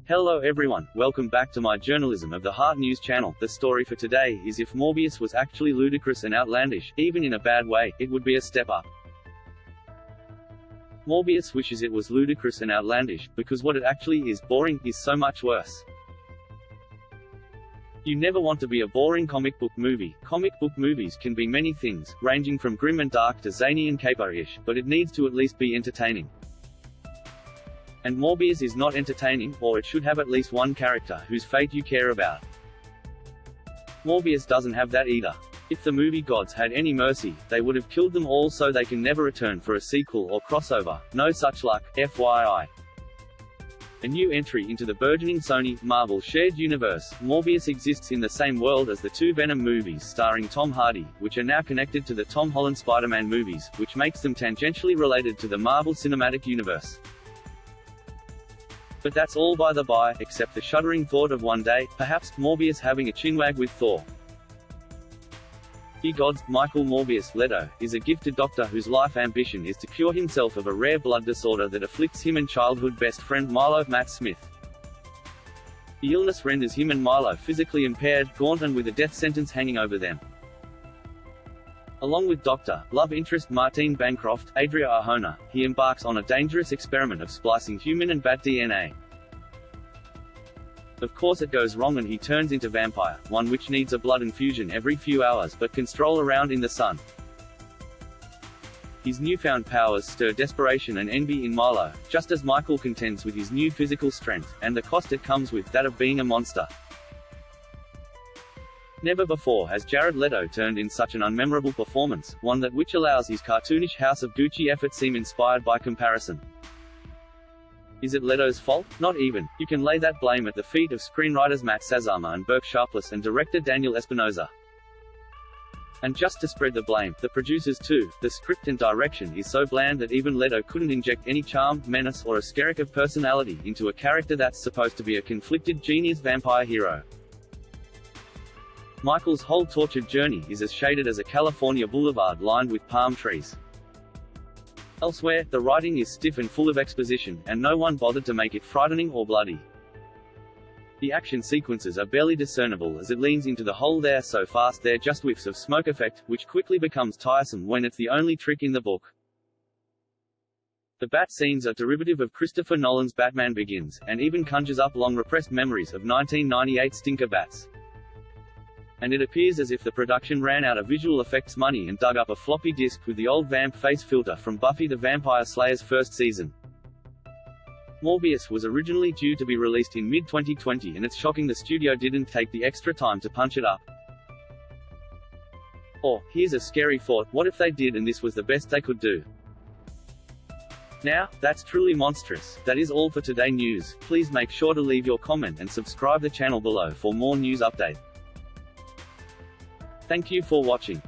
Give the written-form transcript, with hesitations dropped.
Hello everyone, welcome back to my Journalism of the Heart news channel. The story for today is if Morbius was actually ludicrous and outlandish, even in a bad way, it would be a step up. Morbius wishes it was ludicrous and outlandish, because what it actually is, boring, is so much worse. You never want to be a boring comic book movie. Comic book movies can be many things, ranging from grim and dark to zany and caper-ish, but it needs to at least be entertaining. And Morbius is not entertaining, or it should have at least one character whose fate you care about. Morbius doesn't have that either. If the movie gods had any mercy, they would have killed them all so they can never return for a sequel or crossover. No such luck, FYI. A new entry into the burgeoning Sony-Marvel shared universe, Morbius exists in the same world as the two Venom movies starring Tom Hardy, which are now connected to the Tom Holland Spider-Man movies, which makes them tangentially related to the Marvel Cinematic Universe. But that's all by the by, except the shuddering thought of one day, perhaps, Morbius having a chinwag with Thor. Ye gods, Michael Morbius, Leto, is a gifted doctor whose life ambition is to cure himself of a rare blood disorder that afflicts him and childhood best friend Milo, Matt Smith. The illness renders him and Milo physically impaired, gaunt and with a death sentence hanging over them. Along with Dr. Love interest Martine Bancroft, Adria Arjona, he embarks on a dangerous experiment of splicing human and bat DNA. Of course it goes wrong and he turns into vampire, one which needs a blood infusion every few hours but can stroll around in the sun. His newfound powers stir desperation and envy in Milo, just as Michael contends with his new physical strength, and the cost it comes with, that of being a monster. Never before has Jared Leto turned in such an unmemorable performance, one that which allows his cartoonish House of Gucci effort seem inspired by comparison. Is it Leto's fault? Not even. You can lay that blame at the feet of screenwriters Matt Sazama and Burke Sharpless and director Daniel Espinosa. And just to spread the blame, the producers too. The script and direction is so bland that even Leto couldn't inject any charm, menace or a skerrick of personality into a character that's supposed to be a conflicted genius vampire hero. Michael's whole tortured journey is as shaded as a California boulevard lined with palm trees. Elsewhere, the writing is stiff and full of exposition, and no one bothered to make it frightening or bloody. The action sequences are barely discernible as it leans into the hole there so fast they're just whiffs of smoke effect, which quickly becomes tiresome when it's the only trick in the book. The bat scenes are derivative of Christopher Nolan's Batman Begins, and even conjures up long-repressed memories of 1998 stinker bats. And it appears as if the production ran out of visual effects money and dug up a floppy disk with the old vamp face filter from Buffy the Vampire Slayer's first season. Morbius was originally due to be released in mid-2020 and it's shocking the studio didn't take the extra time to punch it up. Or, here's a scary thought, what if they did and this was the best they could do? Now, that's truly monstrous. That is all for today news. Please make sure to leave your comment and subscribe the channel below for more news update. Thank you for watching.